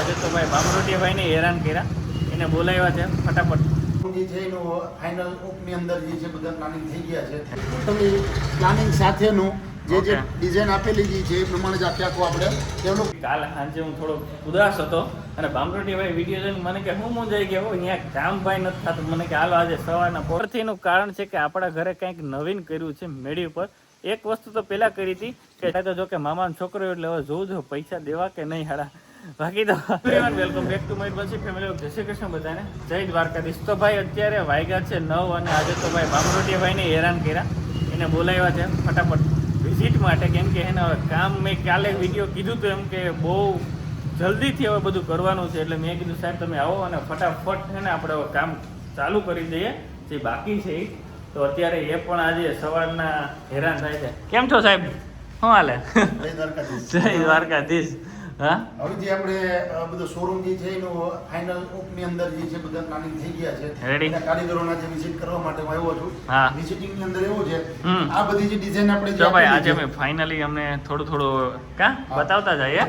આજે તો ભાઈ બામરોટિયાભાઈને હેરાન કર્યા, એને બોલાવ્યા છે ફટાફટ. જે છે એનું ફાઇનલ ઓપની અંદર જે છે બધા પ્લાનિંગ થઈ ગયા છે. તમે પ્લાનિંગ સાથેનું જે ડિઝાઇન આપેલી જે છે એ પ્રમાણે જ આખું આપણે તેનું કાલ સાંજે હું થોડો ઉદાસ હતો અને બામરોટિયાભાઈ વિડીયો જોઈને મને કે હું મૂંઝાઈ ગયો, અહીંયા કામભાઈ નથી થતું. મને કે હાલો આજે સવારના પોરથી એનું કારણ છે કે આપણા ઘરે કંઈક નવીન કર્યું છે મેળી ઉપર. એક વસ્તુ તો પહેલાં કરી હતી કે તો જો કે મામાનો છોકરો એટલે હવે જોઉં જો પૈસા દેવા કે નહીં હાડા. બાકી તો વેલકમ બેક ટુ માય પછી ફેમિલી. જય શ્રી કૃષ્ણ બધાને, જય દ્વારકાધીશ. તો ભાઈ અત્યારે વાગ્યા છે 9 અને આજે તો ભાઈ બામરોટિયાભાઈને હેરાન કર્યા, એને બોલાવ્યા છે ફટાફટ વિઝિટ માટે. કેમ કે એને હવે કામ મેં કાલે વિડીયો કીધું હતું એમ કે બહુ જલ્દીથી હવે બધું કરવાનું છે, એટલે મેં કીધું સાહેબ તમે આવો અને ફટાફટ છે ને આપણે હવે કામ ચાલુ કરી દઈએ જે બાકી છે એ. તો અત્યારે એ પણ આજે સવારના હેરાન થાય છે. કેમ છો સાહેબ, શું હાલે? જય દ્વારકાધીશ. હા, હવે જે આપણે બધો શોરૂમ જે છે એનું ફાઇનલ ઓપની અંદર જે છે બધા પ્લાનિંગ થઈ ગયા છે. રેડી? કારીગરોના જે વિઝિટ કરવા માટે હું આવ્યો છું. હા, વિઝિટિંગ ની અંદર એવું છે આ બધી જે ડિઝાઇન આપણે જો ભાઈ આજે અમે ફાઇનલી અમને થોડું કા બતાવતા જઈએ.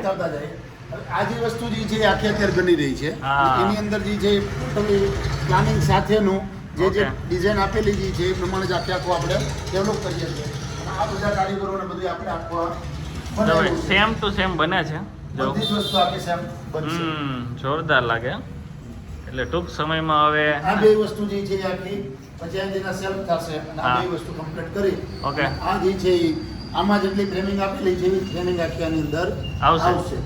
આ જે વસ્તુ જે છે આખી અત્યારે બની રહી છે હા. એની અંદર જે છે ટોટલી પ્લાનિંગ સાથેનું જે ડિઝાઇન આપેલી જે છે એ પ્રમાણે જ આખું આપણે ડેવલપ કરીએ છીએ. આ બધા કારીગરોને બધું આપણે આપવા સેમ ટુ સેમ બને છે. બધી જ વસ્તુ આખી સેમ બનશે. જોરદાર લાગે. એટલે ટૂંક સમયમાં હવે આ બે વસ્તુ જે છે આખી પછી એના સેલ્ફ થશે અને આ બે વસ્તુ કમ્પ્લીટ કરી ઓકે આ જે છે આમાં જેટલી ફ્રેમિંગ આપેલી છે એવી ફ્રેમિંગ આખી આની અંદર આવશે.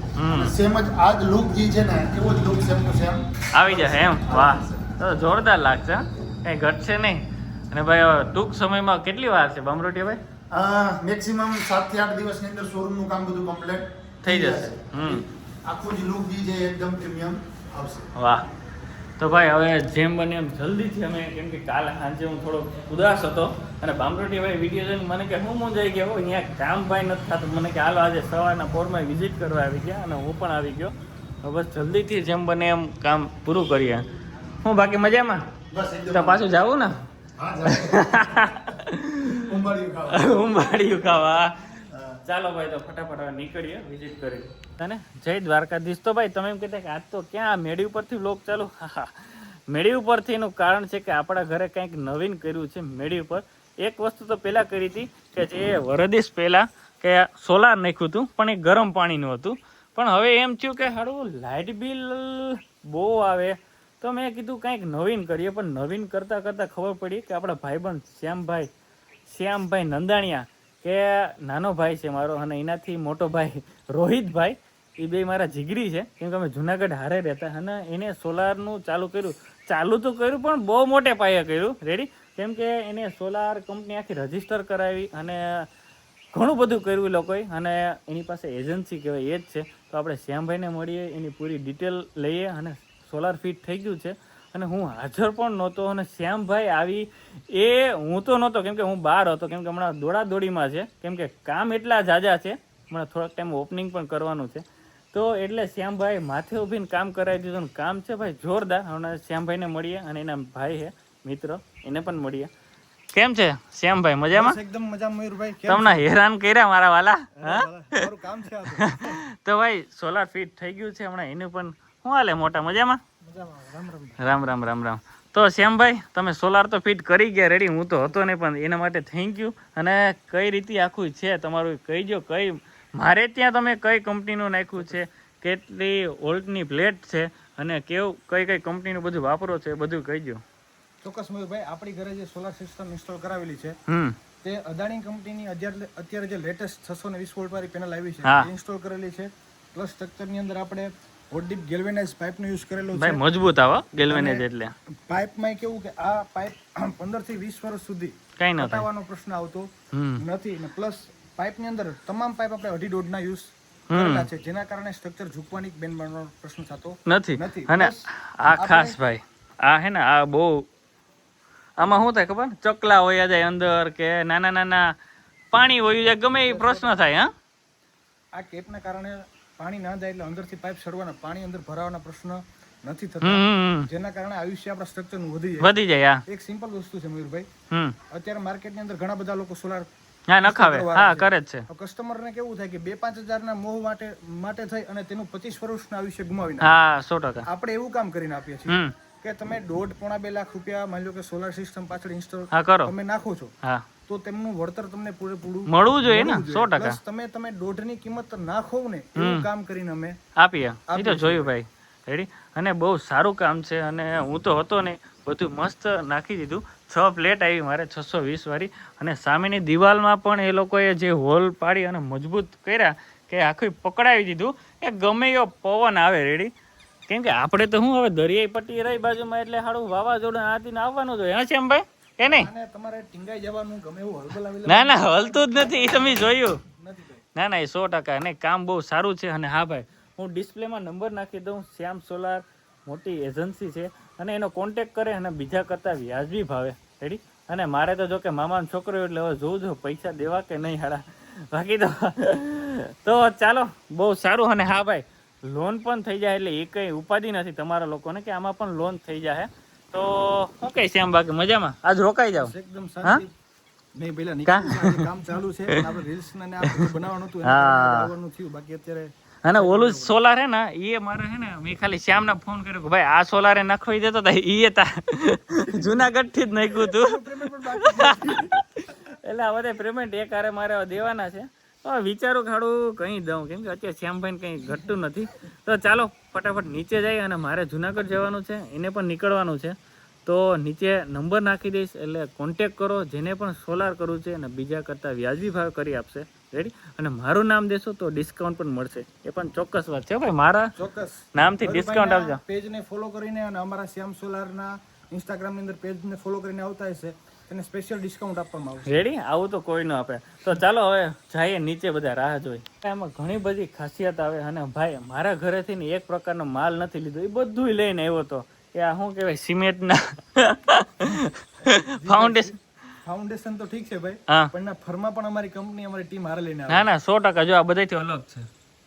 સેમ જ આ જ લુક જે છે ને એવો જ લુક સેમ ટુ સેમ આવી જશે એમ. વાહ, તો જોરદાર લાગશે, કઈ ઘટશે નહીં. અને ભાઈ હવે ટૂંક સમયમાં કેટલી વાર છે બામરોટિયાભાઈ? મેક્સિમમ 7 થી 8 દિવસની અંદર શોરૂમનું કામ બધું કમ્પ્લીટ થઈ જશે. આખું જે લુક જે છે એકદમ પ્રીમિયમ આવશે. વાહ, તો ભાઈ હવે જેમ બને એમ જલ્દીથી અમે, કેમ કે કાલ સાંજે હું થોડો ઉદાસ હતો અને બામરોટિયાભાઈ વિડીયો જોઈને મને કે હું મૂંઝાઈ ગયો, અહીંયા કામભાઈ નથી થતું. મને કે હાલો આજે સવારના પોરમાં વિઝિટ કરવા આવી ગયા અને હું પણ આવી ગયો. બસ જલ્દીથી જેમ બને એમ કામ પૂરું કરીએ. હું બાકી મજામાં? બસ એકદમ. તો પાછું જાવું ને? ઉંબાડિયું ખાવા. ચાલો ભાઈ, તો ફટાફટ હવે નીકળીએ વિઝિટ કરી. તને જય દ્વારકાધીશ. તો ભાઈ તમે એમ કહેતા કે આજ તો ક્યાં મેળી ઉપરથી વ્લોગ ચાલુ? હા, મેળી ઉપરથી એનું કારણ છે કે આપણા ઘરે કંઈક નવીન કર્યું છે મેળી ઉપર. એક વસ્તુ તો પહેલાં કરી હતી કે જે વરદીશ પહેલાં કે સોલાર નાખ્યું હતું પણ એ ગરમ પાણીનું હતું. પણ હવે એમ થયું કે હારું લાઇટ બિલ બહુ આવે, તો મેં કીધું કંઈક નવીન કરીએ. પણ નવીન કરતાં ખબર પડી કે આપણા ભાઈબંધ શ્યામભાઈ નંદાણીયા, કે નાનો ભાઈ છે મારો અને એનાથી મોટો ભાઈ રોહિતભાઈ, એ બે મારા જીગરી છે. કેમ કે અમે જુનાગઢ હારે રહેતા અને એને સોલારનું ચાલુ તો કર્યું પણ બહુ મોટે પાયે કર્યું. રેડી? કેમ કે એને સોલાર કંપની આખી રજીસ્ટર કરાવી અને ઘણું બધું કર્યું એ લોકોએ, અને એની પાસે એજન્સી કહેવાય એ જ છે. તો આપણે શ્યામભાઈને મળીએ, એની પૂરી ડિટેલ લઈએ. અને સોલાર ફિટ થઈ ગયું છે અને હું હાજર પણ નહોતો અને શ્યામભાઈ આવી એ હું તો નહોતો, કેમ કે હું બહાર હતો. કેમ કે હમણાં દોડાદોડીમાં છે, કેમ કે કામ એટલા જાજા છે. હમણાં થોડાક ટાઈમ ઓપનિંગ પણ કરવાનું છે, તો એટલે શ્યામભાઈ માથે ઊભીને કામ કરાવી દીધું. કામ છે ભાઈ જોરદાર. હમણાં શ્યામભાઈને મળીએ અને એના ભાઈ છે મિત્ર, એને પણ મળીએ. કેમ છે શ્યામભાઈ, મજામાં? એકદમ મજામાં મયુરભાઈ. તમને હેરાન કર્યા મારા વાલા. મારું કામ છે આ તો ભાઈ સોલાર ફિટ થઈ ગયું છે હમણાં. એનું પણ શું હાલે? મોટા મજામાં? રામ. તો શ્યામભાઈ તમે સોલાર તો ફિટ કરી ગયા, રેડી? હું તો હતો નહીં, પણ એના માટે થેન્ક યુ. અને કઈ રીતે આખું છે તમારું કહીજો. મારે ત્યાં તમે કઈ કંપનીનું નાખ્યું છે, કેટલી વોલ્ટની પ્લેટ છે અને કઈ કંપનીનું બધું વાપરો છે, બધું કહીજો. ચોક્કસ મયુરભાઈ, આપણી ઘરે જે સોલાર સિસ્ટમ ઇન્સ્ટોલ કરાવેલી છે તે અદાણી કંપનીની અત્યારે જે લેટેસ્ટ 620 વોલ્ટ વાળી પેનલ આવી છે ઇન્સ્ટોલ કરેલી છે. પ્લસ સ્ટ્રક્ચરની અંદર આપણે હોટ ડીપ ગેલ્વેનાઇઝ પાઇપનો યુઝ કરેલો છે. ભાઈ મજબૂત આવો ગેલ્વેનાઇઝ એટલે. પાઇપમાં કેવું કે આ પાઇપ 15 થી 20 વર્ષ સુધી કઈ ન હટાવવાનો પ્રશ્ન આવતો નથી. અને પ્લસ પાઇપની અંદર તમામ પાઇપ આપણે 2.5 ના યુઝ કરેલા છે, જેના કારણે સ્ટ્રક્ચર ઝૂકવાની બેન બનવાનો પ્રશ્ન થતો નથી. અને આ ખાસ ભાઈ આ હે ને આ બહુ આમાં શું થાય ખબર? ચકલા હોયા જાય અંદર કે નાના પાણી હોયું જાય, ગમે એ પ્રશ્ન થાય. આ કેપના કારણે પાણી ના જાય એટલે અંદરથી પાઇપ સડવાના, પાણી અંદર ભરાવાના પ્રશ્ન નથી થતા, જેના કારણે આયુષ્ય આપણા સ્ટ્રક્ચરનું વધી જાય. એક સિમ્પલ વસ્તુ છે મયુરભાઈ, અત્યારે માર્કેટની અંદર ઘણા બધા લોકો સોલાર હા નખાવે, હા કરે જ છે. કસ્ટમરને કેવું થાય કે 2-5 હજારના મોહ માટે થઈ અને તેનું 25 વર્ષના આયુષ્ય ગુમાવી નાખે. હા 100%. આપણે એવું કામ કરીને આપીએ છીએ કે તમે 1.5-2 લાખ રૂપિયા માની લો કે સોલાર સિસ્ટમ પાછળ ઇન્સ્ટોલ તમે નાખો છો, હા તો તેમનું વળતર તમને પૂરેપૂરું મળવું જોઈએ ને 100%. પ્લસ તમે 1.5 ની કિંમત નાખો ને એવું કામ કરીને અમે આપીએ. એ તો જોયું ભાઈ, રેડી. અને બહુ સારું કામ છે. અને હું તો હતો ને, બધું મસ્ત નાખી દીધું. 6 પ્લેટ આવી મારે 620 વાળી. અને સામેની દિવાલમાં પણ એ લોકોએ જે હોલ પાડી અને મજબૂત કર્યા કે આખું પકડાવી દીધું કે ગમે એવો પવન આવે, રેડી. કેમ કે આપણે તો શું હવે દરિયાઈ પટ્ટી રહી બાજુમાં, એટલે સારું વાવાઝોડું આથી આવવાનું જોઈએ. હા શ્યામ ભાઈ કે નહીં? તમારે ટીંગાઈ જવાનું ગમે એવું હલબલાવી ના ના હલતું જ નથી, એ તમે જોયું. ના ના એ 100%. અને કામ બહુ સારું છે. અને હા ભાઈ, હું ડિસ્પ્લેમાં નંબર નાખી દઉં. શ્યામ સોલાર મોટી એજન્સી છે અને એનો કોન્ટેક કરે અને બીજા કરતાં વ્યાજબી ભાવે, રેડી. અને મારે તો જો કે મામાનો છોકરો એટલે હવે જોઉં છું પૈસા દેવા કે નહીં હાડા. બાકી તો ચાલો બહુ સારું. અને હા ભાઈ, લોન પણ થઈ જાય એટલે એ કંઈ ઉપાધિ નથી તમારા લોકોને કે આમાં પણ લોન થઈ જાય. તો શું કહીશ શ્યામ, બાકી મજામાં? આજ રોકાઈ જાવ એકદમ શાંતિ. નહીં પેલા નીકળ્યું છે, કામ ચાલુ છે. આપણે રીલ્સ ને આ બધું બનાવવાનું હતું, આવવાનું થયું. બાકી અત્યારે અને ઓલું સોલાર હે ને, એ મારે હે ને, મેં ખાલી શ્યામને ફોન કર્યો કે ભાઈ આ સોલારે નાખવી દેતો તા, એ તા જુનાગઢ થી જ નાખ્યું હતું. એટલે આ બધા પેમેન્ટ એક હારે મારે દેવાના છે. તો વિચારું ખાડું કઈ દઉં, કેમ કે અત્યારે શ્યામભાઈ કંઈ ઘટતું નથી. તો ચાલો ફટાફટ નીચે જઈએ. અને મારે જુનાગઢ જવાનું છે, એને પણ નીકળવાનું છે. તો નીચે નંબર નાખી દઈશ, એટલે કોન્ટેક કરો. જેને પણ સોલાર કરવું છે અને બીજા કરતાં વ્યાજબી ભાવ કરી આપશે, રેડી. અને મારું નામ દેશો તો ડિસ્કાઉન્ટ પણ મળશે. એ પણ ચોક્કસ વાત છે ભાઈ, મારા ચોક્કસ નામથી ડિસ્કાઉન્ટ આપજો. પેજને ફોલો કરીને અને અમારા શ્યામ સોલારના ઇન્સ્ટાગ્રામની અંદર પેજને ફોલો કરીને આવતા હશે, તેને સ્પેશિયલ ડિસ્કાઉન્ટ આપવામાં આવશે. રેડી, આવું તો કોઈ ન આપે. તો ચાલો હવે જઈએ નીચે, બધા રાહ જોઈ. એમાં ઘણી બધી ખાસિયત આવે. અને ભાઈ મારા ઘરેથી ને એક પ્રકારનો માલ નથી લીધો, એ બધું લઈને આવ્યો હતો. એ આ શું કહેવાય, સિમેન્ટના ફાઉન્ડેશન તો ઠીક છે ભાઈ, પણ ના ફર્મા પણ અમારી કંપની અમારી ટીમ હારે લઈને આવે. ના ના 100%. જો આ બધાથી અલગ છે,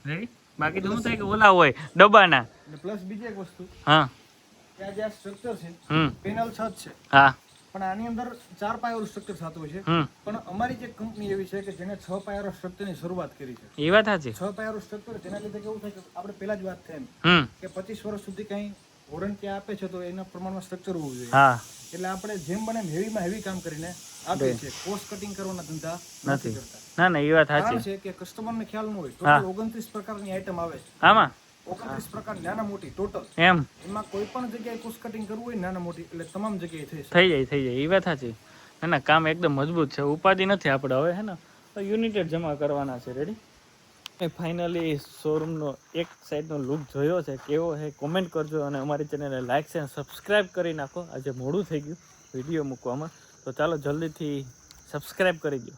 રેડી. બાકી તો શું થાય કે ઓલા હોય ડબ્બાના. પ્લસ બીજી એક વસ્તુ, હા કે આ જે સ્ટ્રક્ચર છે, પેનલ છત છે. હા પણ આની અંદર 4 પાયાવાળું સ્ટ્રક્ચર થતું હોય છે. પણ અમારી જે કંપની એવી છે કે જેને 6 પાયાવાળા સ્ટ્રક્ચરની શરૂઆત કરી છે. એ વાત સાચી. 6 પાયાવાળું સ્ટ્રક્ચર, તેના લીધે કેવું થાય કે આપણે પહેલા જ વાત થઈ એમ કે 25 વર્ષ સુધી કંઈ વોરંટી આપે છે, તો એના પ્રમાણમાં સ્ટ્રક્ચર હોવું જોઈએ. હા, એટલે આપણે જેમ બને હેવીમાં હેવી કામ કરીને આપીએ છીએ. કોસ્ટ કટિંગ કરવાના ધંધા નથી કરતા. ના ના એ વાત કારણ સાચી છે કે કસ્ટમરને ખ્યાલ ન હોય, ટોટલ 29 પ્રકારની આઈટમ આવે છે. આમાં 29 પ્રકાર નાના મોટી ટોટલ. એમ એમાં કોઈ પણ જગ્યાએ કોસ્ટ કટિંગ કરવું હોય નાના મોટી, એટલે તમામ જગ્યાએ થઈ જાય. એ વાત સાચી. ના ના કામ એકદમ મજબૂત છે, ઉપાધિ નથી આપણે હવે, હે ને. તો યુનિટેડ જમા કરવાના છે, રેડી. ફાઇનલી શોરૂમનો એક સાઈડનો લુક જોયો છે, કેવો છે કોમેન્ટ કરજો. અને અમારી ચેનલને લાઇક અને સબસ્ક્રાઈબ કરી નાખો. આજે મોડું થઈ ગયું વિડીયો મૂકવામાં, તો ચાલો જલ્દીથી સબસ્ક્રાઈબ કરી દો.